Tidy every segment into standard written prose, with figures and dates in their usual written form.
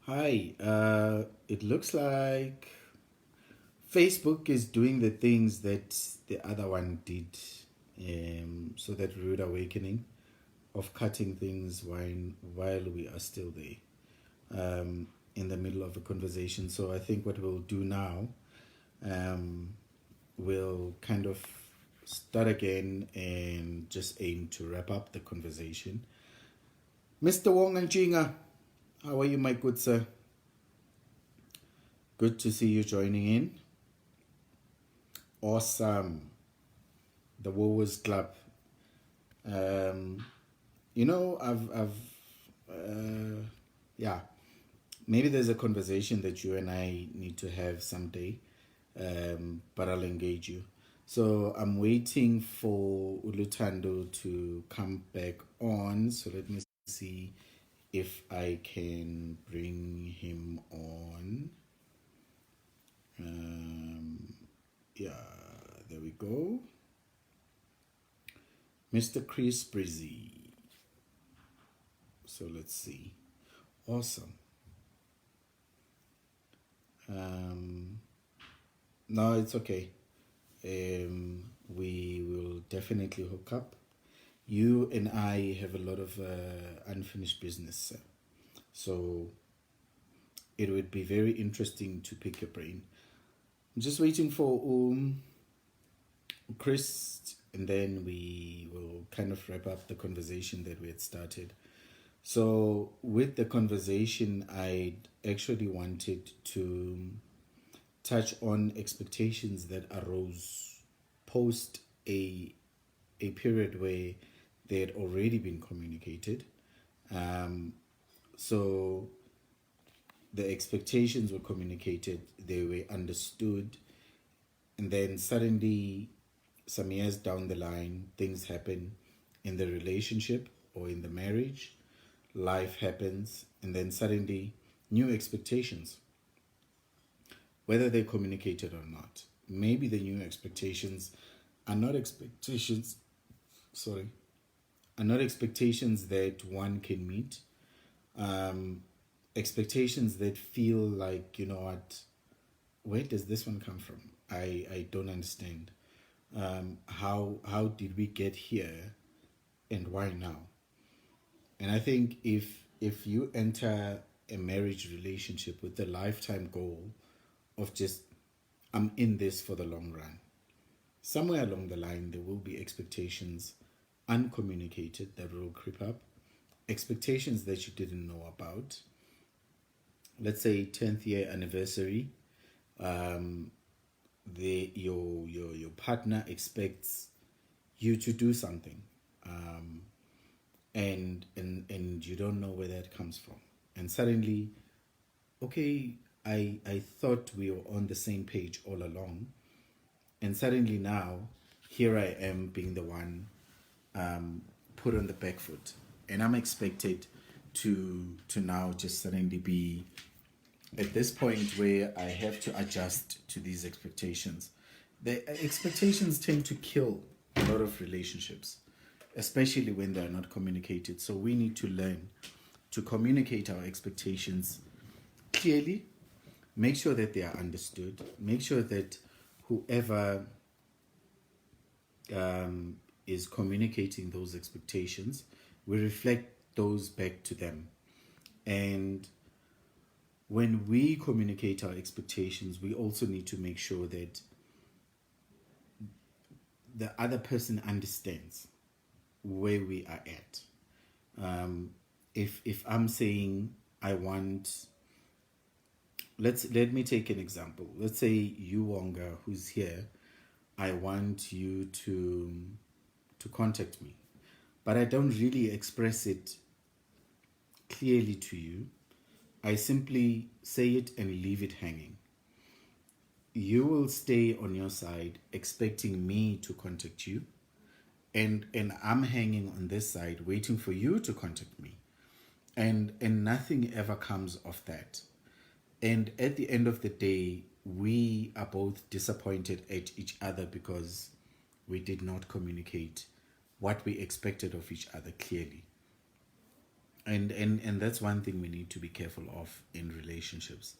Hi, it looks like Facebook is doing the things that the other one did. So that rude awakening of cutting things while we are still there, in the middle of a conversation. So I think what we'll do now, um, we'll kind of start again and just aim to wrap up the conversation. Mr. Wong and Chinga, how are you, my good sir? Good to see you joining in. Awesome. The Wowers Club. Um, I've, yeah, maybe there's a conversation that you and I need to have someday, but I'll engage you. So I'm waiting for Ulutando to come back on. So let me see if I can bring him on. Yeah, there we go. Mr. Chris Brizzy. So let's see. Awesome. Um, no, it's okay. We will definitely hook up. You and I have a lot of unfinished business. So it would be very interesting to pick your brain. I'm just waiting for Chris, and then we will kind of wrap up the conversation that we had started. So, with the conversation, I actually wanted to touch on expectations that arose post a period where they had already been communicated. Um, so the expectations were communicated, they were understood, and then suddenly, some years down the line, things happen in the relationship or in the marriage, life happens, and then suddenly, new expectations, whether they're communicated or not. Maybe the new expectations are not expectations, sorry, are not expectations that one can meet. Um, Expectations that feel like, you know what, where does this one come from? I don't understand. How did we get here and why now? And I think if you enter a marriage relationship with the lifetime goal of just I'm in this for the long run, somewhere along the line there will be expectations uncommunicated that will creep up, expectations that you didn't know about. Let's say 10th year anniversary, um, your partner expects you to do something, um, and you don't know where that comes from, and suddenly, okay, I thought we were on the same page all along, and suddenly now, here I am being the one, put on the back foot, and I'm expected to now just suddenly be at this point where I have to adjust to these expectations. The expectations tend to kill a lot of relationships, especially when they're not communicated. So we need to learn to communicate our expectations clearly, make sure that they are understood, make sure that whoever is communicating those expectations, we reflect those back to them. And when we communicate our expectations, we also need to make sure that the other person understands where we are at. Um, if I'm saying I want, let me take an example. Let's say you Wonga, who's here, I want you to contact me, but I don't really express it clearly to you. I simply say it and leave it hanging. You will stay on your side expecting me to contact you, and I'm hanging on this side waiting for you to contact me, and nothing ever comes of that. And at the end of the day, we are both disappointed at each other because we did not communicate what we expected of each other clearly. And that's one thing we need to be careful of in relationships.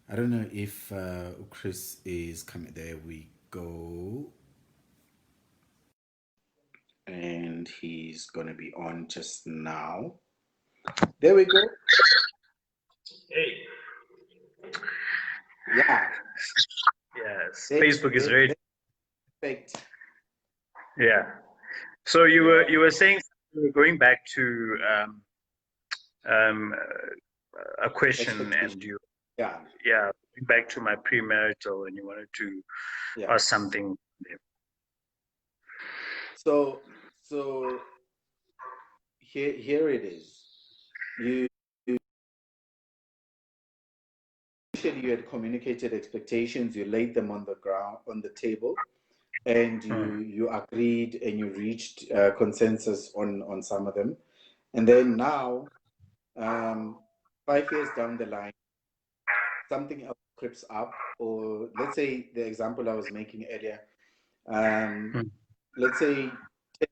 I don't know if Chris is coming. There we go. And he's gonna be on just now. There we go. Hey. Yeah. Yes. Facebook is very perfect. Yeah. So you were saying you were going back to a question, and you back to my premarital, and you wanted to ask something. So here it is. You had communicated expectations. You laid them on the ground, on the table, and you agreed and you reached consensus on some of them. And then now, 5 years down the line, something else creeps up, or let's say the example I was making earlier, let's say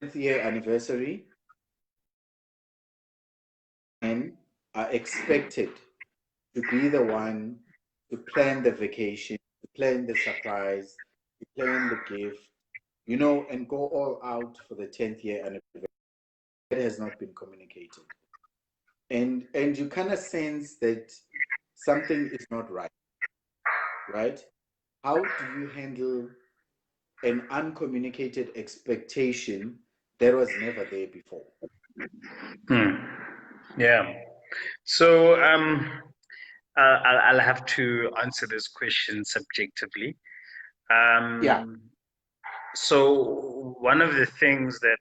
10th year anniversary, and are expected to be the one to plan the vacation, to plan the surprise, to plan the gift, and go all out for the 10th year anniversary. That has not been communicated. And you kind of sense that something is not right, right? How do you handle an uncommunicated expectation that was never there before? Yeah. So I'll have to answer this question subjectively. So one of the things that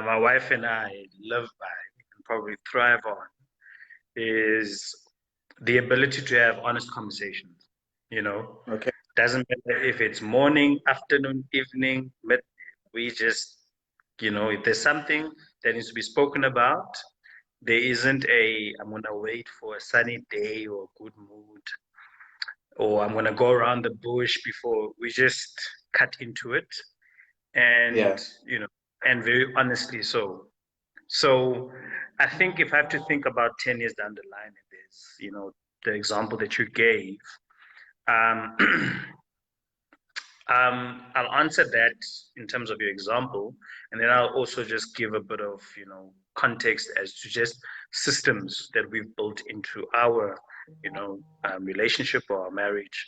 my wife and I live by and probably thrive on is the ability to have honest conversations. Okay. Doesn't matter if it's morning, afternoon, evening, we just, if there's something that needs to be spoken about, there isn't I'm going to wait for a sunny day or a good mood, or I'm going to go around the bush before. We just cut into it. And, and very honestly so. So I think if I have to think about 10 years down the line, there's, the example that you gave, I'll answer that in terms of your example, and then I'll also just give a bit of, context as to just systems that we've built into our, relationship or our marriage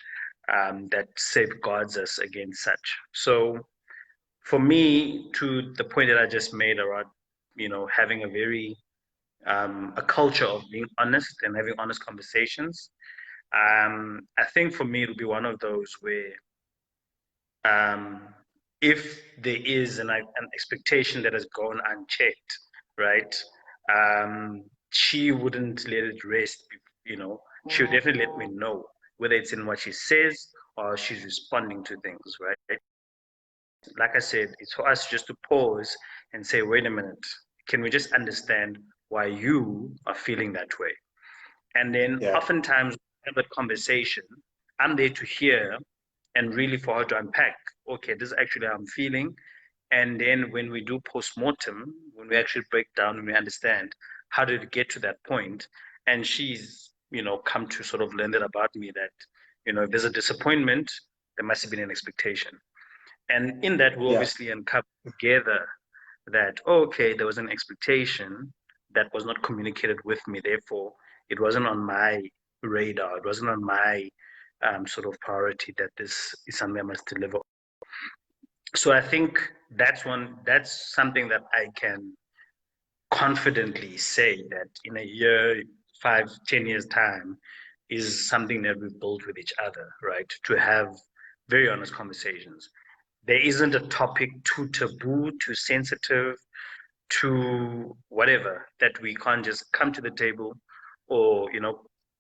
that safeguards us against such. So for me, to the point that I just made around, having a very, a culture of being honest and having honest conversations, I think for me, it'll be one of those where if there is an expectation that has gone unchecked, right? She wouldn't let it rest, she'll definitely let me know whether it's in what she says or she's responding to things, right? Like I said, it's for us just to pause and say, wait a minute, can we just understand why you are feeling that way? And then oftentimes, have that conversation, I'm there to hear and really for her to unpack, okay, this is actually how I'm feeling. And then when we do post-mortem, when we actually break down and we understand how did it get to that point, and she's, come to sort of learn that about me, that, if there's a disappointment, there must have been an expectation. And in that, we obviously uncover together that, okay, there was an expectation that was not communicated with me. Therefore, it wasn't on my radar. It wasn't on my sort of priority that this is something I must deliver. So I think that's something that I can confidently say that in a year, 5, 10 years time is something that we've built with each other, right? To have very honest conversations. There isn't a topic too taboo, too sensitive, to whatever that we can't just come to the table or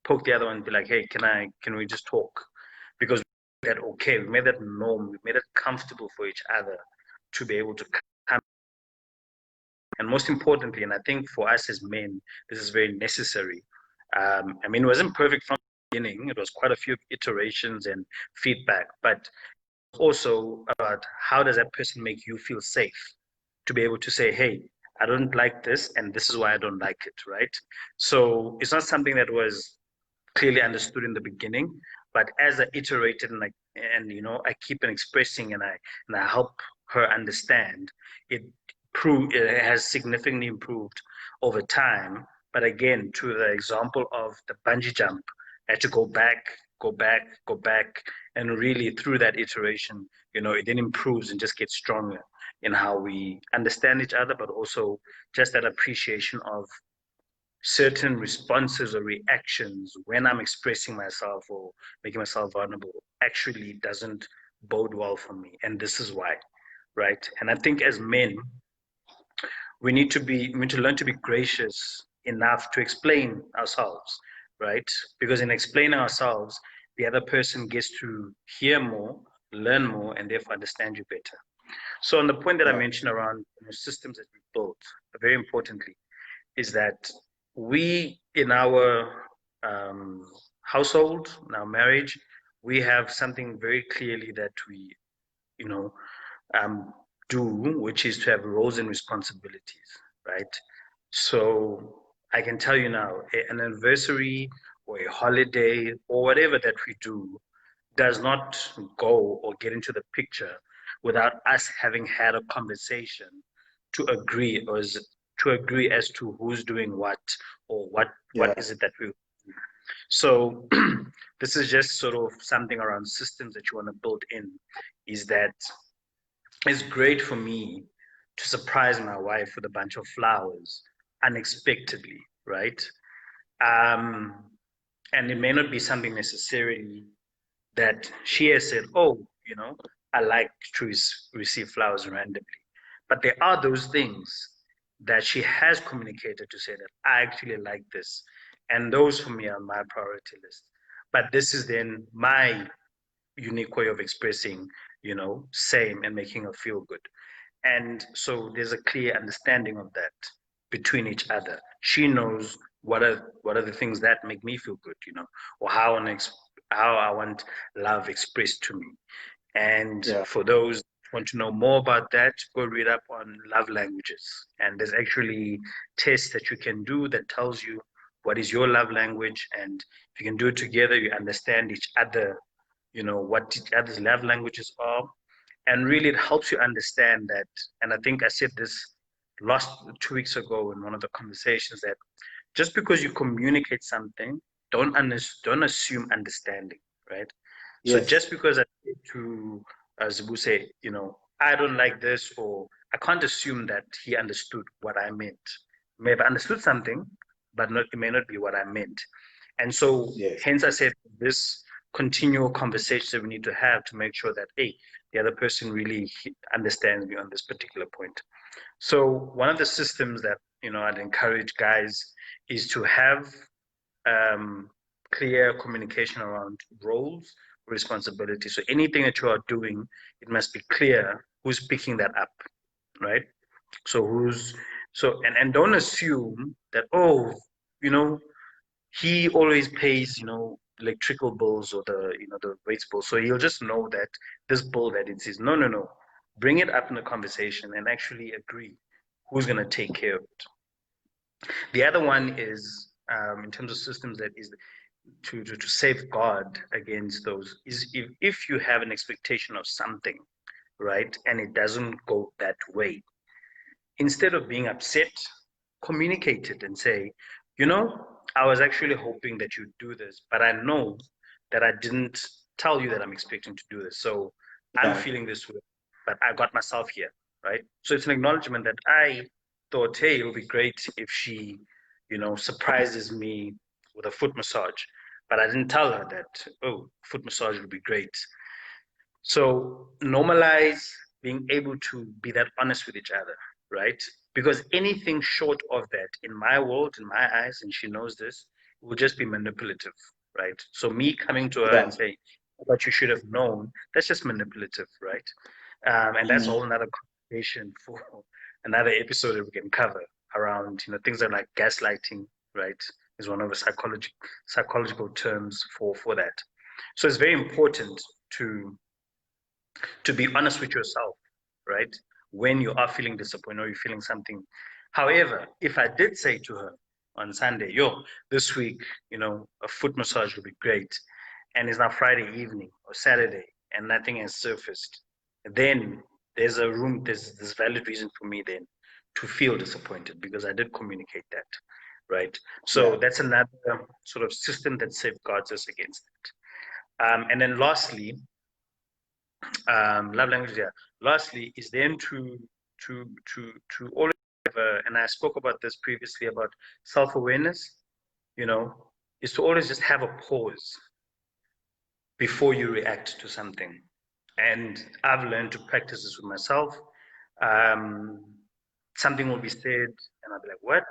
poke the other one and be like, hey, can we just talk? Because we made that okay, we made that norm, we made it comfortable for each other to be able to come. And most importantly, and I think for us as men, this is very necessary. I mean, it wasn't perfect from the beginning. It was quite a few iterations and feedback, but also about how does that person make you feel safe to be able to say, hey, I don't like this, and this is why I don't like it, right? So it's not something that was clearly understood in the beginning, but as I iterated and I keep on expressing and I help her understand, it has significantly improved over time. But again, to the example of the bungee jump, I had to go back, go back, go back, and really through that iteration, it then improves and just gets stronger in how we understand each other, but also just that appreciation of certain responses or reactions when I'm expressing myself or making myself vulnerable actually doesn't bode well for me. And this is why, right? And I think as men, we need to learn to be gracious enough to explain ourselves, right? Because in explaining ourselves, the other person gets to hear more, learn more, and therefore understand you better. So on the point that I Yeah. mentioned around systems that we built, very importantly, is that we in our household, in our marriage, we have something very clearly that we, you know, um, do, which is to have roles and responsibilities, right? So I can tell you now, an anniversary or a holiday or whatever that we do does not go or get into the picture without us having had a conversation to agree to agree as to who's doing what or what Yeah. is it that we. So this is just sort of something around systems that you want to build in, is that it's great for me to surprise my wife with a bunch of flowers unexpectedly, right? um and it may not be something necessarily that she has said, oh, I like to receive flowers randomly. But there are those things that she has communicated to say that I actually like this. And those for me are my priority list. But this is then my unique way of expressing, same and making her feel good. And so there's a clear understanding of that between each other. She knows what are the things that make me feel good, or how I want love expressed to me. And Yeah. for those who want to know more about that, go read up on love languages. And there's actually tests that you can do that tells you what is your love language. And if you can do it together, you understand each other, what each other's love languages are. And really it helps you understand that. And I think I said this last 2 weeks ago in one of the conversations, that just because you communicate something, don't assume understanding, right? So Yes. just because I say to Zabu say, I don't like this, or I can't assume that he understood what I meant. May have understood something, but it may not be what I meant. And so, Yes. hence, I said this continual conversation that we need to have to make sure that, hey, the other person really understands me on this particular point. So, one of the systems that I'd encourage guys is to have um, clear communication around roles, responsibility. So anything that you are doing, it must be clear who's picking that up, right? So and don't assume that, oh, you know he always pays, electrical bills or the rates bill, so he'll just know that this bill that it is. No, no, no. Bring it up in the conversation and actually agree who's going to take care of it. The other one is, in terms of systems, that is to safeguard against those, is if you have an expectation of something, right, and it doesn't go that way, instead of being upset, communicate it and say, I was actually hoping that you'd do this, but I know that I didn't tell you that I'm expecting to do this. So I'm Yeah. feeling this way, but I got myself here, right? So it's an acknowledgement that I thought, hey, it would be great if she, surprises me with a foot massage. But I didn't tell her that, oh, foot massage would be great. So normalize being able to be that honest with each other, right? Because anything short of that, in my world, in my eyes, and she knows this, will just be manipulative, right? So me coming to her Yeah. and saying, "What you should have known," that's just manipulative, right? And that's Mm. all another conversation for another episode that we can cover around, things that are like gaslighting, right? Is one of the psychological terms for that. So it's very important to be honest with yourself, right? When you are feeling disappointed or you're feeling something However, if I did say to her on Sunday, yo, this week, a foot massage would be great, and it's now Friday evening or Saturday, and nothing has surfaced, then there's valid reason for me then to feel disappointed because I did communicate that, right? So Yeah. that's another sort of system that safeguards us against it. And then lastly, love language, yeah. Lastly, is then to always have and I spoke about this previously about self-awareness, you know, is to always just have a pause before you react to something. And I've learned to practice this with myself. Um, Something will be said, and I'll be like, "What?"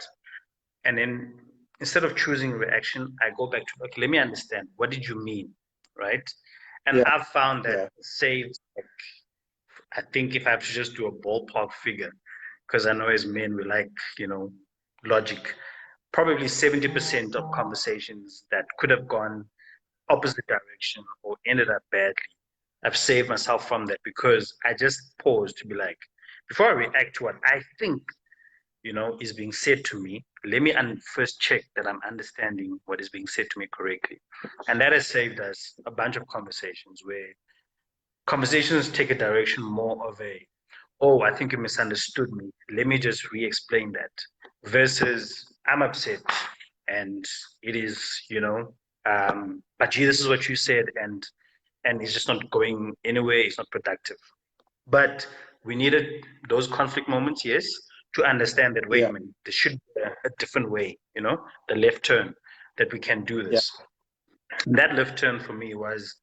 And then instead of choosing reaction, I go back to, okay, let me understand. What did you mean, right? And Yeah. I've found that Yeah. saves, like, I think if I have to just do a ballpark figure, because I know as men we like, logic, probably 70% of conversations that could have gone opposite direction or ended up badly, I've saved myself from that because I just pause to be like, before I react to what I think, is being said to me, let me first check that I'm understanding what is being said to me correctly. And that has saved us a bunch of conversations where conversations take a direction more of a, oh, I think you misunderstood me. Let me just re-explain that. Versus, I'm upset, and it is, but gee, this is what you said, and it's just not going anywhere. It's not productive. But we needed those conflict moments, yes, to understand that, wait Yeah. a minute, there should be a different way, the left turn, that we can do Yeah. this. And that left turn for me was,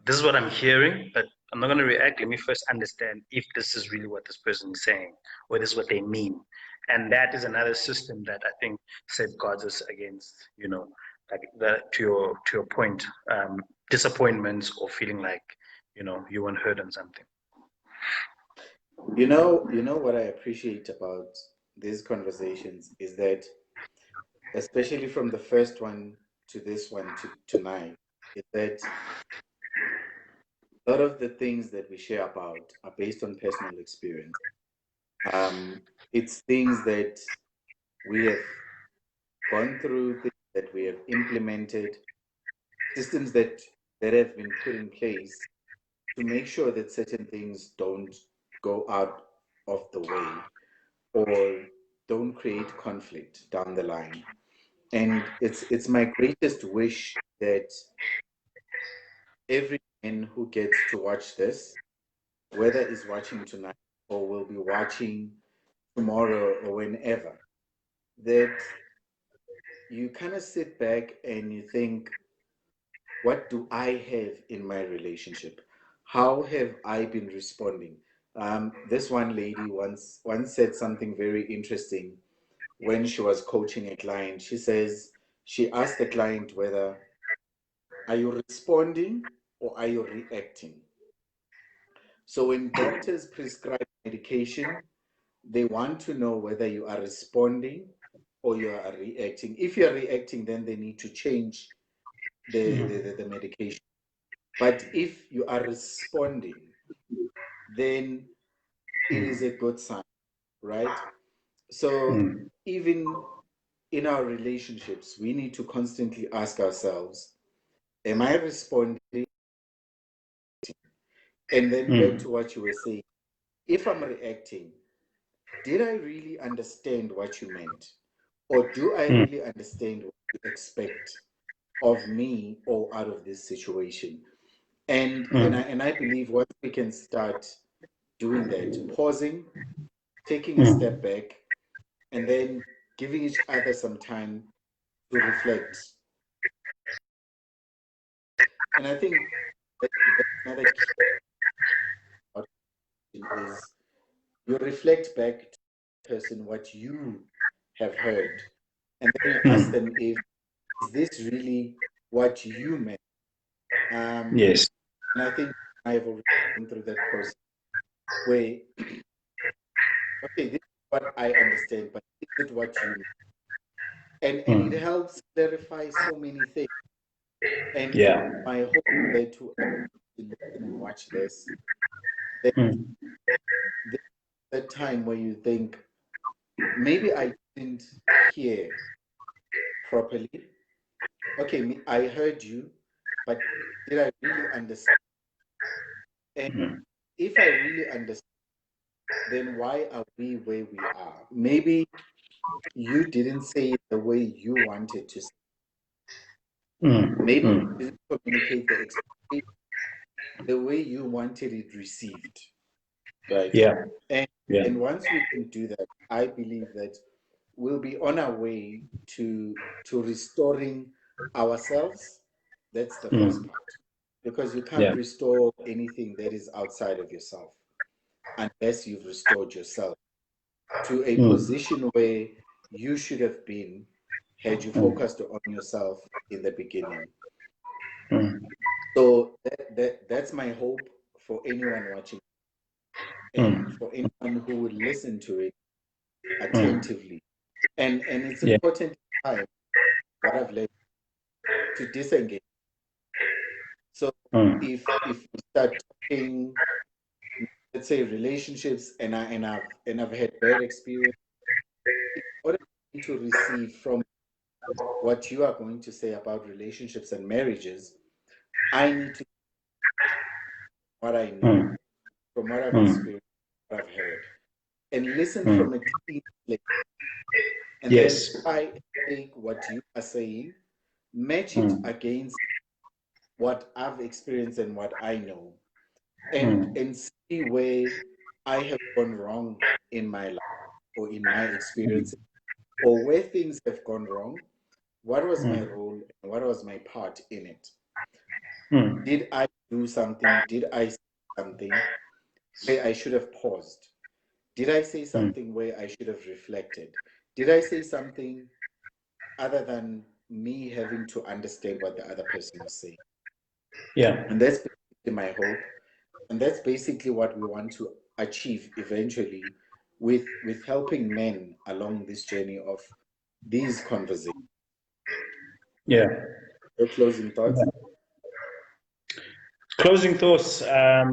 this is what I'm hearing, but I'm not going to react. Let me first understand if this is really what this person is saying, or this is what they mean. And that is another system that I think safeguards us against, like that, to your point, disappointments or feeling like, you weren't heard on something. You know what I appreciate about these conversations is that, especially from the first one to this one to tonight, is that a lot of the things that we share about are based on personal experience. It's things that we have gone through, things that we have implemented, systems that have been put in place to make sure that certain things don't go out of the way or don't create conflict down the line. And it's my greatest wish that every man who gets to watch this, whether is watching tonight or will be watching tomorrow or whenever, that you kind of sit back and you think, what do I have in my relationship? How have I been responding? This one lady once said something very interesting when she was coaching a client. She says she asked the client whether, are you responding or are you reacting? So when doctors prescribe medication, they want to know whether you are responding or you are reacting. If you are reacting, then they need to change the medication. But if you are responding, then it is a good sign, right? So even in our relationships, we need to constantly ask ourselves, am I responding? And then back to what you were saying, if I'm reacting, did I really understand what you meant? Or do I really understand what you expect of me or out of this situation? And I believe once we can start doing that, pausing, taking a step back, and then giving each other some time to reflect. And I think that's another key is you reflect back to the person what you have heard, and then you ask them, if is this really what you meant? Yes. And I think I've already gone through that process where, okay, this is what I understand, but is it what you mean? And it helps clarify so many things. And it's Yeah. my hope that whoever listen and watch this, that this is the time where you think, maybe I didn't hear properly. Okay, I heard you, but did I really understand? And Mm. if I really understand, then why are we where we are? Maybe you didn't say it the way you wanted to say. Mm. Maybe Mm. you didn't communicate the expectation the way you wanted it received, right? Yeah. And Yeah. and once we can do that, I believe that we'll be on our way to restoring ourselves. That's the first Mm. part. Because you can't Yeah. restore anything that is outside of yourself unless you've restored yourself to a Mm. position where you should have been had you Mm. focused on yourself in the beginning. Mm. So that's my hope for anyone watching and Mm. for anyone who would listen to it Mm. attentively. And it's Yeah. important time what I've learned to disengage. So Mm. if we start talking, let's say relationships, and I've had bad experience, in order for me to receive from what you are going to say about relationships and marriages, I need to what I know, Mm. from what I've Mm. experienced, what I've heard, and listen Mm. from a clean slate, and then Yes. try and take what you are saying, match it Mm. against what I've experienced and what I know, Mm. and see where I have gone wrong in my life or in my experience, Mm. or where things have gone wrong. What was my Mm. role and what was my part in it? Mm. Did I do something? Did I say something where I should have paused? Did I say Mm. something where I should have reflected? Did I say something other than me having to understand what the other person was saying? Yeah. And that's basically my hope. And that's basically what we want to achieve eventually with helping men along this journey of these conversations. Yeah. Your closing thoughts? Yeah. Closing thoughts. I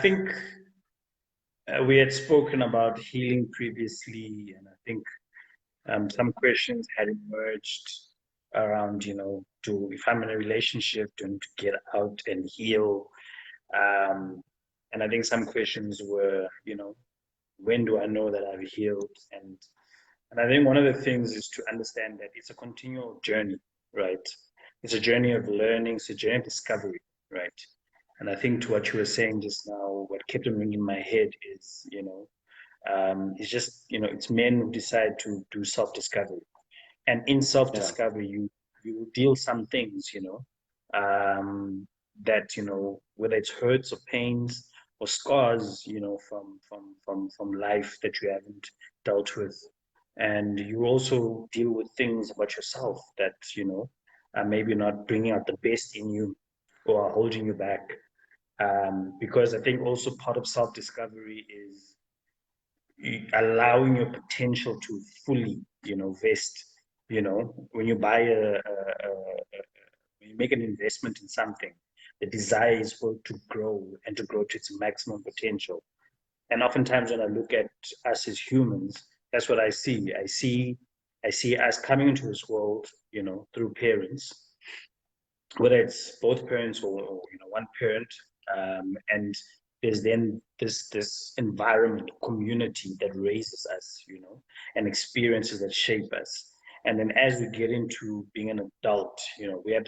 think we had spoken about healing previously, and I think some questions had emerged around, do if I'm in a relationship, do I need to get out and heal? Um, and I think some questions were, when do I know that I've healed? And I think one of the things is to understand that it's a continual journey, right? It's a journey of learning, it's a journey of discovery, right? And I think to what you were saying just now, what kept ringing in my head is, it's just, it's men who decide to do self-discovery. And in Yeah. self-discovery, you deal some things, that, whether it's hurts or pains or scars, from life that you haven't dealt with. And you also deal with things about yourself that, are maybe not bringing out the best in you or are holding you back. Because I think also part of self-discovery is allowing your potential to fully, vest. When you buy when you make an investment in something, the desire is for it to grow and to grow to its maximum potential. And oftentimes when I look at us as humans, that's what I see. I see us coming into this world, through parents, whether it's both parents or one parent, and there's then this environment, community that raises us, and experiences that shape us. And then as we get into being an adult, we have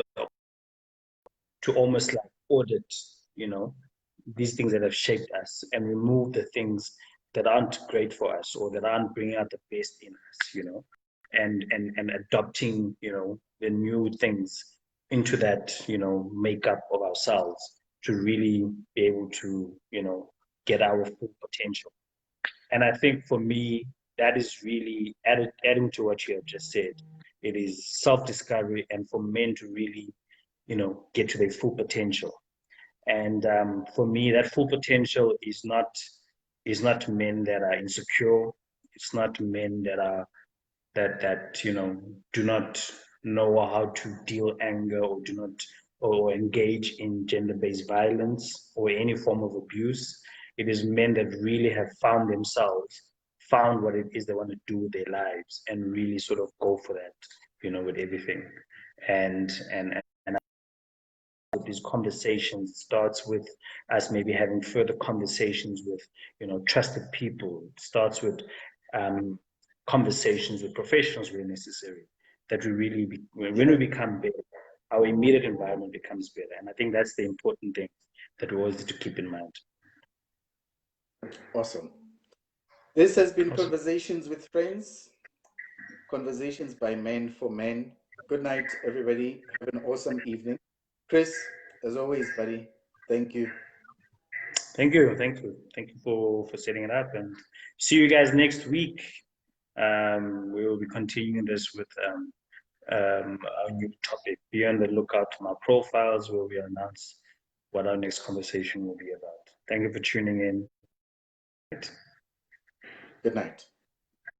to almost like audit, you know, these things that have shaped us and remove the things that aren't great for us or that aren't bringing out the best in us, and adopting, the new things into that, makeup of ourselves to really be able to, get our full potential. And I think for me, that is really adding to what you have just said. It is self-discovery and for men to really, get to their full potential. And for me, that full potential is not men that are insecure. It's not men that are that do not know how to deal anger or do not or engage in gender-based violence or any form of abuse. It is men that really have found themselves found what it is they want to do with their lives and really sort of go for that, with everything. And these conversations starts with us maybe having further conversations with, trusted people. It starts with conversations with professionals where necessary. That we really, when we become better, our immediate environment becomes better. And I think that's the important thing that we always need to keep in mind. Awesome. This has been Awesome. Conversations with Friends, conversations by men for men. Good night, everybody. Have an awesome evening. Chris, as always, buddy, thank you. Thank you for setting it up, and see you guys next week. We will be continuing this with our new topic. Be on the lookout to my profiles where we announce what our next conversation will be about. Thank you for tuning in. Good night.